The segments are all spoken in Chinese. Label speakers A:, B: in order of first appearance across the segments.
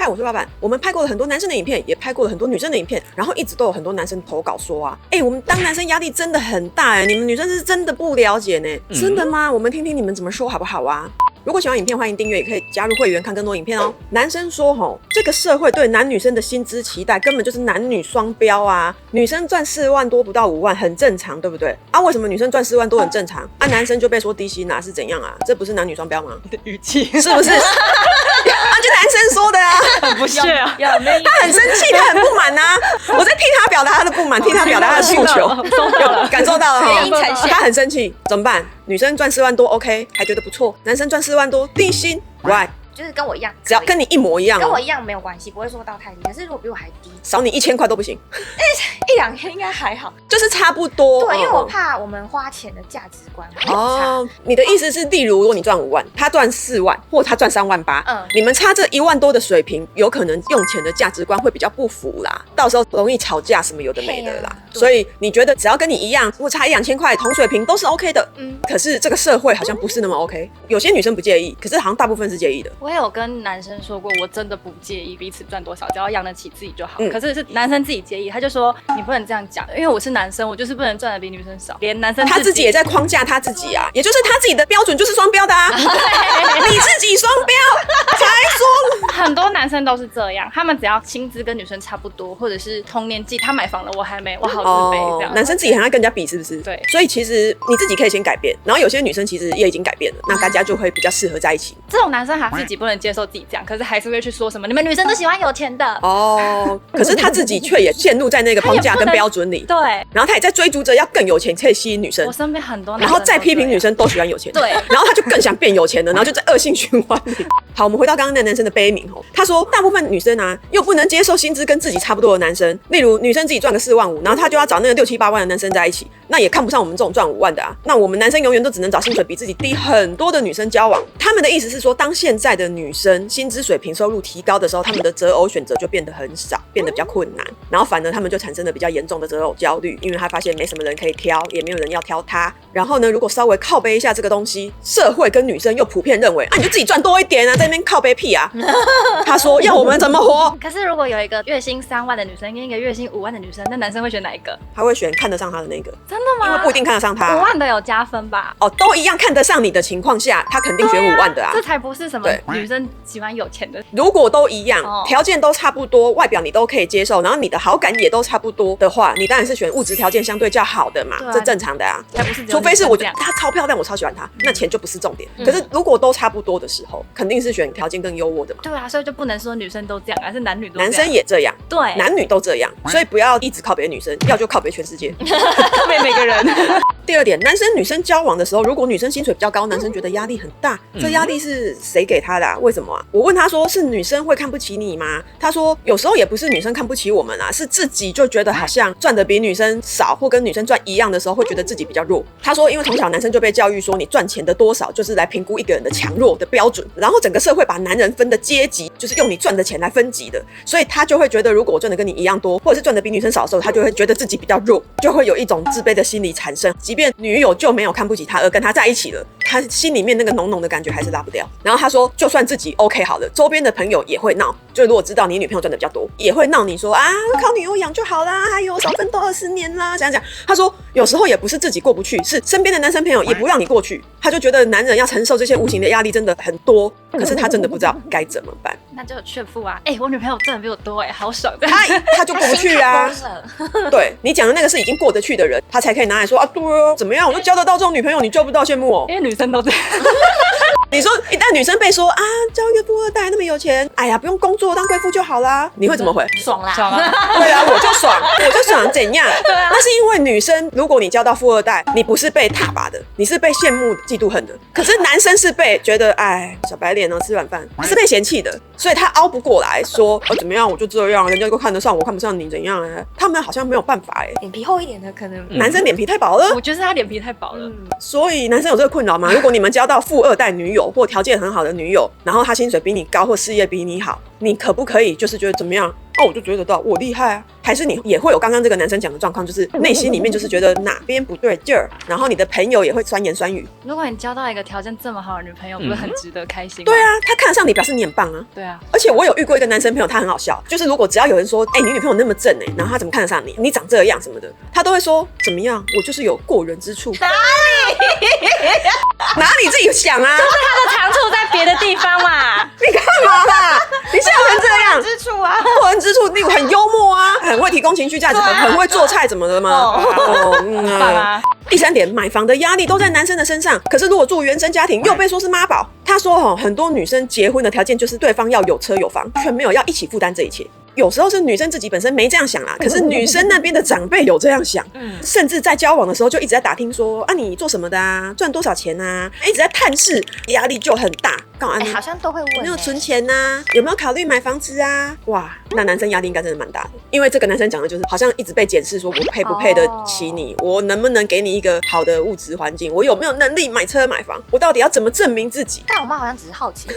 A: 嗨，我是老板。我们拍过了很多男生的影片，也拍过了很多女生的影片，然后一直都有很多男生投稿说啊，我们当男生压力真的很大你们女生是真的不了解呢。真的吗？我们听听你们怎么说好不好啊？如果喜欢影片，欢迎订阅，也可以加入会员看更多影片哦。男生说这个社会对男女生的薪资期待根本就是男女双标啊！女生赚4万多不到5万很正常，对不对？啊，为什么女生赚4万多很正常啊？男生就被说低薪啊？是怎样啊？这不是男女双标吗？
B: 你的语气
A: 是不是？就男生说的啊，
B: 很不屑啊，
A: 他很生气，他很不满啊。我在替他表达他的不满，替他表达他的诉求，感受到了他很生气，怎么办？女生赚4万多 OK， 还觉得不错，男生赚4万多低薪 ，Why？
C: 就是跟我一样，
A: 只要跟你一模一样，
C: 跟我一样没有关系，不会说到太低。可是如果比我还低，
A: 少你1000块都不行。
C: 1-2天应该还好，
A: 就是差不多。
C: 对，因为我怕我们花钱的价值观很差。
A: 你的意思是，例如如果你赚5万，他赚4万，或他赚3万8，你们差这1万多的水平，有可能用钱的价值观会比较不符啦，到时候容易吵架什么有的没的啦。所以你觉得只要跟你一样，或差1-2千块同水平都是 OK 的。可是这个社会好像不是那么 OK， 有些女生不介意，可是好像大部分是介意的。
B: 我有跟男生说过，我真的不介意彼此赚多少，只要养得起自己就好。可是男生自己介意，他就说你不能这样讲，因为我是男生，我就是不能赚的比女生少。连男生
A: 他自己也在框架他自己啊，也就是他自己的标准就是双标的啊。你自己双标才说。
B: 很多男生都是这样，他们只要薪资跟女生差不多，或者是同年纪，他买房了我还没，我好自卑这样。
A: 男生自己很爱跟人家比，是不是？
B: 对。
A: 所以其实你自己可以先改变，然后有些女生其实也已经改变了，那大家就会比较适合在一起。
B: 这种男生他自己不能接受自己这样，可是还是会去说什么你们女生都喜欢有钱的
A: 可是他自己却也陷入在那个框架跟标准里。
B: 对。
A: 然后他也在追逐着要更有钱可以吸引女生。
B: 我身边很多男生，
A: 然后再批评女生都喜欢有钱。
B: 对。
A: 然后他就更想变有钱了，然后就在恶性循环里。好，我们回到刚刚那男生的悲鸣他说大部分女生啊又不能接受薪资跟自己差不多的男生，例如女生自己赚个4万5，然后他就要找那个6、7、8万的男生在一起，那也看不上我们这种赚5万的啊。那我们男生永远都只能找薪水比自己低很多的女生交往。他们的意思是说，当现在的女生薪资水平收入提高的时候，他们的择偶选择就变得很少，变得比较困难，然后反而他们就产生了比较严重的择偶焦虑，因为他发现没什么人可以挑，也没有人要挑他。然后呢，如果稍微靠背一下这个东西，社会跟女生又普遍认为你就自己赚多一点啊，在那边靠背屁啊。他说要我们怎么活？
B: 可是如果有一个月薪3万的女生跟一个月薪5万的女生，那男生会选哪一个？
A: 他会选看得上他的那个。
B: 真的吗？
A: 因为不一定看得上他。
B: 5万的有加分吧？
A: 都一样看得上你的情况下，他肯定选5万的啊。
B: 这才不是什么女生喜欢有钱的。
A: 如果都一样，条件都差不多，外表你都可以接受，然后你的好感也都差不多的话，你当然是选物质条件相对较好的嘛，这正常的啊。
B: 才不是，
A: 除非是我觉得他超漂亮，我超喜欢他，那钱就不是重点。可是如果都差不多的时候，肯定是选条件更优渥的嘛。
B: 对啊，所以就不能说女生都这样，还是男女都这样。
A: 男生也这样，
B: 对，
A: 男女都这样，所以不要一直靠别的女生，要就靠别全世界，
B: 靠别每个人。
A: 第二点，男生女生交往的时候，如果女生薪水比较高，男生觉得压力很大，这压力是谁给他的为什么啊？我问他说，是女生会看不起你吗？他说有时候也不是女生看不起我们啊，是自己就觉得好像赚的比女生少，或跟女生赚一样的时候，会觉得自己比较弱。他说，因为从小男生就被教育说，你赚钱的多少就是来评估一个人的强弱的标准，然后整个社会把男人分的阶级就是用你赚的钱来分级的，所以他就会觉得，如果我赚的跟你一样多，或者是赚的比女生少的时候，他就会觉得自己比较弱，就会有一种自卑的心理产生。即便女友就没有看不起他而跟他在一起了，他心里面那个浓浓的感觉还是拉不掉。然后他说，就算自己 OK 好了，周边的朋友也会闹，就如果知道你女朋友赚的比较多，也会闹你说啊，靠女友养就好啦，还有少奋斗20年啦，这样讲。他说有时候也不是自己过不去，是身边的男生朋友也不让你过去，他就觉得男人要承受这些无形的压力真的很多，可是他真的不知道该怎么办。
B: 那就炫富啊！我女朋友赚的比我多好爽！
A: 他就过不去啊。对，你讲的那个是已经过得去的人，他才可以拿来说啊，对哦，怎么样，我就交得到这种女朋友，你交不到，羡慕
B: 因为女生都这样。
A: 你说一旦女生被说啊，交一个富二代那么有钱，哎呀，不用工作当贵妇就好啦，你会怎么回？
C: 爽啦！
A: 对啊，我就爽，怎样？对啊，那是因为女生，如果你交到富二代，你不是被挞伐的，你是被羡慕、嫉妒、恨的。可是男生是被觉得，哎，小白脸吃软饭，是被嫌弃的，所以他凹不过来说，怎么样，我就这样，人家都看得上我，看不上你，怎样他们好像没有办法
C: 脸皮厚一点的可能，
A: 男生脸皮太薄了。
B: 我觉得他脸皮太薄了。
A: 所以男生有这个困扰吗？如果你们交到富二代女友或条件很好的女友，然后她薪水比你高或事业比你好，你可不可以就是觉得怎么样？我就追得到，我厉害啊。还是你也会有刚刚这个男生讲的状况，就是内心里面就是觉得哪边不对劲儿，然后你的朋友也会酸言酸语。
B: 如果你交到一个条件这么好的女朋友，不是很值得开心吗？
A: 对啊，他看得上你，表示你很棒啊。
B: 对啊，
A: 而且我有遇过一个男生朋友，他很好笑，就是如果只要有人说，你女朋友那么正然后他怎么看得上你？你长这样什么的，他都会说怎么样？我就是有过人之处。哪里自己想啊？
B: 就是他的长处在别的地方嘛。
A: 你干嘛啦？你笑成这样？
C: 之处啊，
A: 过人之处，例如很幽默啊，很会提供情绪价值，很会做菜，怎么的吗？
B: 棒啊！
A: 第3点，买房的压力都在男生的身上。可是如果住原生家庭，又被说是妈宝。他说很多女生结婚的条件就是对方要有车有房，却没有要一起负担这一切。有时候是女生自己本身没这样想啦，可是女生那边的长辈有这样想，甚至在交往的时候就一直在打听说你做什么的啊，赚多少钱啊，一直在探视，压力就很大。
C: 好像都会问
A: 有没有存钱啊，有没有考虑买房子啊？哇，那男生压力应该真的蛮大的，因为这个男生讲的就是好像一直被检视，说我配不配得起你，我能不能给你一个好的物质环境，我有没有能力买车买房，我到底要怎么证明自己？
C: 但我妈好像只是好奇，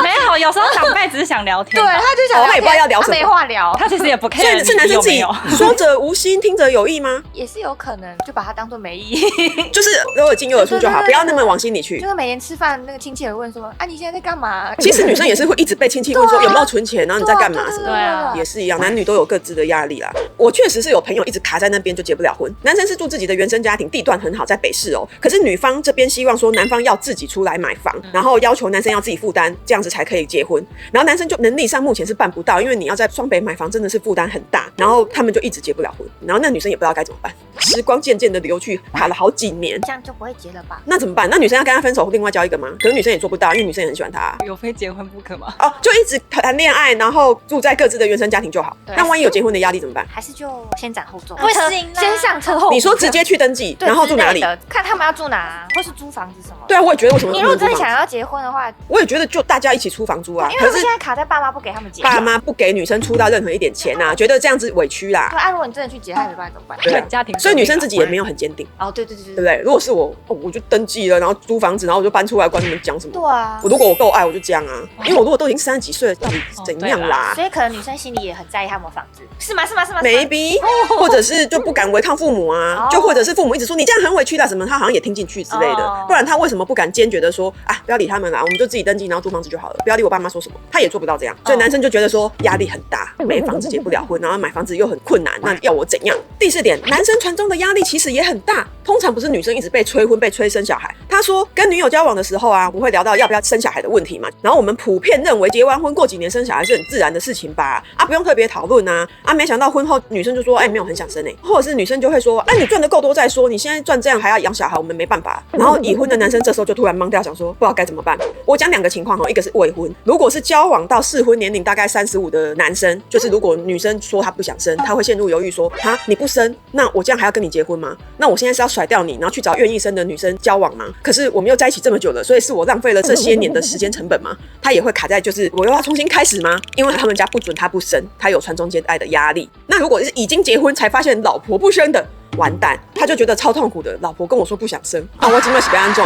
B: 没有，有时候长辈只是想聊天，
C: 对，他就想聊天，
A: 他也不知道要聊什么，
C: 没话聊，
B: 他其实也不 care。
A: 所以是男生自己说者无心，听者有意吗？
C: 也是有可能，就把它当做没意义，
A: 就是偶尔进又尔出就好，不要那么往心里去。
C: 就是每年吃饭，那个亲戚也会问说，你现在在干嘛？
A: 其实女生也是会一直被亲戚问说有没有存钱，然后你在干嘛？
C: 对啊，
A: 也是一样，男女都有各自的压力啦。我确实是有朋友一直卡在那边就结不了婚，男生是住自己的原生家庭，地段很好，在北市哦。可是女方这边希望说男方要自己出来买房，然后要求男生要自己负担，这样子才可以结婚。然后男生就能力上目前是办不到，因为你要在双北买房真的是负担很大，然后他们就一直结不了婚。然后那女生也不知道该怎么办，时光渐渐的流去，卡了好几年，
C: 这样就不会结了吧？
A: 那怎么办？那女生要跟他分手，另外交一个吗？可是女生也做不到，因为女生也很喜欢他
B: 有非结婚不可吗？
A: 就一直谈恋爱，然后住在各自的原生家庭就好。那万一有结婚的压力怎么办？
C: 还是就先斩后奏？
B: 不行，
C: 先上车后。
A: 你说直接去登记，然后住哪里？
C: 看他们要住哪，或是租房子什么。
A: 对啊，我也觉得为什么
C: 你如果真的想要结婚的话，
A: 我也觉得就大家一起出房租啊。
C: 因为他们现在卡在爸妈不给他们结，
A: 爸妈不给女生出到任何一点钱啊，觉得这样子委屈啦。
C: 对，如果你真的去结，他也没办法怎么办？
A: 对
B: 家庭，
A: 所以女生自己也没有很坚定。
C: 对，
A: 对不对？如果是我，我就登记了，然后租房子，然后我就搬出来，管你们讲什么。
C: 对啊，
A: 如果我够爱，我就这样啊。因为我如果都已经30几岁了，到底怎样啦？
C: 所以可能女生心里也很在意他们房子，是吗
A: ？Maybe， 或者是就不敢违抗父母啊，就或者是父母一直说你这样很委屈啦什么，他好像也听进去之类的。不然他为什么不敢坚决的说不要理他们啦，我们就自己登记，然后租房子就好了，不要理我爸妈说什么。他也做不到这样，所以男生就觉得说压力很大，没房子结不了婚，然后买房子又很困难，那要我怎样？第4点，男生传宗的压力其实也很大，通常不是女生一直被催婚、被催生小孩。他说跟女友交往的时候啊，我会聊到要不要生小孩的问题嘛，然后我们普遍认为结完婚过几年生小孩是很自然的事情吧，不用特别讨论啊。没想到婚后女生就说没有很想生或者是女生就会说你赚的够多再说，你现在赚这样还要养小孩，我们没办法。然后已婚的男生这时候就突然懵掉，想说不知道该怎么办。我讲2个情况一个是未婚，如果是交往到适婚年龄大概35的男生，就是如果女生说她不想生，他会陷入犹豫说你不生，那我这样还要跟你结婚吗？那我现在是要甩掉你，然后去找愿意生的女生交往吗？可是我们又在一起这么久了，所以是我浪费了这些年的时间成本吗？他也会卡在就是我又要重新开始吗？因为他们家不准他不生，他有传宗接代的压力。那如果是已经结婚才发现老婆不生的，完蛋，他就觉得超痛苦的。老婆跟我说不想生我今晚是被安中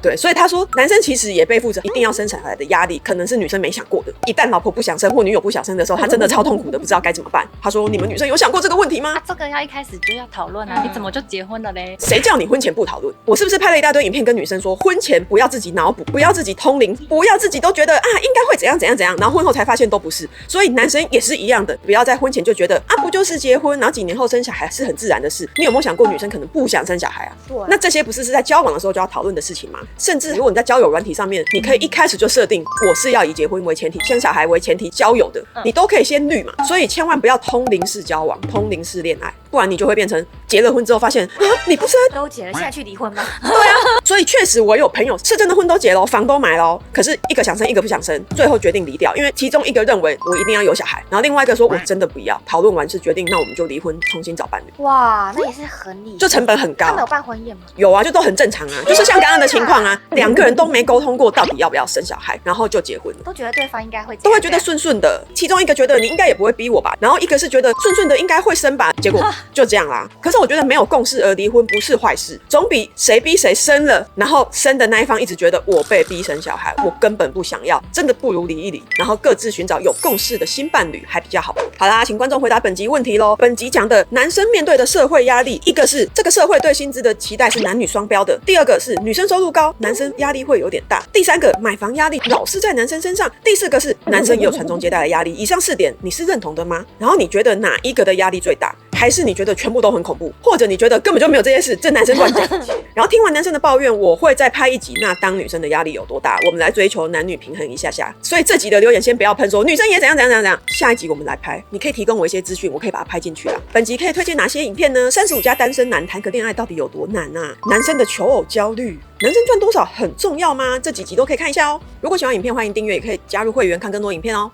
A: 对，所以他说男生其实也背负着一定要生小孩的压力，可能是女生没想过的。一旦老婆不想生或女友不想生的时候，他真的超痛苦的，不知道该怎么办。他说你们女生有想过这个问题吗？
B: 这个要一开始就要讨论啊，你怎么就结婚了嘞？
A: 谁叫你婚前不讨论？我是不是拍了一大堆影片跟女生说，婚前不要自己脑补，不要自己通灵，不要自己都觉得应该会怎样怎样怎样，然后婚后才发现都不是。所以男生也是一样的，不要在婚前就觉得不就是结婚，然后几年后生小孩是很自然的事。你有没有想过女生可能不想生小孩啊？那这些不是在交往的时候就要讨论的事情吗？甚至如果你在交友软体上面，你可以一开始就设定我是要以结婚为前提、生小孩为前提交友的，你都可以先滤嘛。所以千万不要通灵式交往、通灵式恋爱，不然你就会变成结了婚之后发现你不生
C: 都结了，现在去离婚吗？
A: 对啊，所以确实我有朋友是真的婚都结了，房都买了，可是一个想生一个不想生，最后决定离掉，因为其中一个认为我一定要有小孩，然后另外一个说我真的不要，讨论完是决定那我们就离婚，重新找伴侣。
C: 哇，那也是很理性，
A: 就成本很高。
C: 他们有办婚宴吗？
A: 有啊，就都很正常啊，就是像刚刚的情况啊，两个人都没沟通过到底要不要生小孩，然后就结婚了。
C: 都觉得对方应该会这样，
A: 都会觉得顺顺的，其中一个觉得你应该也不会逼我吧，然后一个是觉得顺顺的应该会生吧，结果就这样啦。可是我觉得没有共识而离婚不是坏事，总比谁逼谁生了，然后生的那一方一直觉得我被逼生小孩，我根本不想要，真的不如离一离，然后各自寻找有共识的新伴侣还比较好。好啦，请观众回答本集问题咯。本集讲的男生面对的社会压力，一个是这个社会对薪资的期待是男女双标的，第二个是女生收入高，男生压力会有点大，第三个买房压力老是在男生身上，第四个是男生也有传宗接代的压力。以上4点你是认同的吗？然后你觉得哪一个的压力最大？还是你觉得全部都很恐怖？或者你觉得根本就没有这件事，这男生乱讲？然后听完男生的抱怨，我会再拍一集，那当女生的压力有多大？我们来追求男女平衡一下下。所以这集的留言先不要喷说女生也怎样怎样怎样，下一集我们来拍，你可以提供我一些资讯，我可以把它拍进去啦。本集可以推荐哪些影片呢？35加单身男谈个恋爱到底有多难啊？男生的求偶焦虑，男生赚多少很重要吗？这几集都可以看一下哦。如果喜欢影片，欢迎订阅，也可以加入会员看更多影片哦。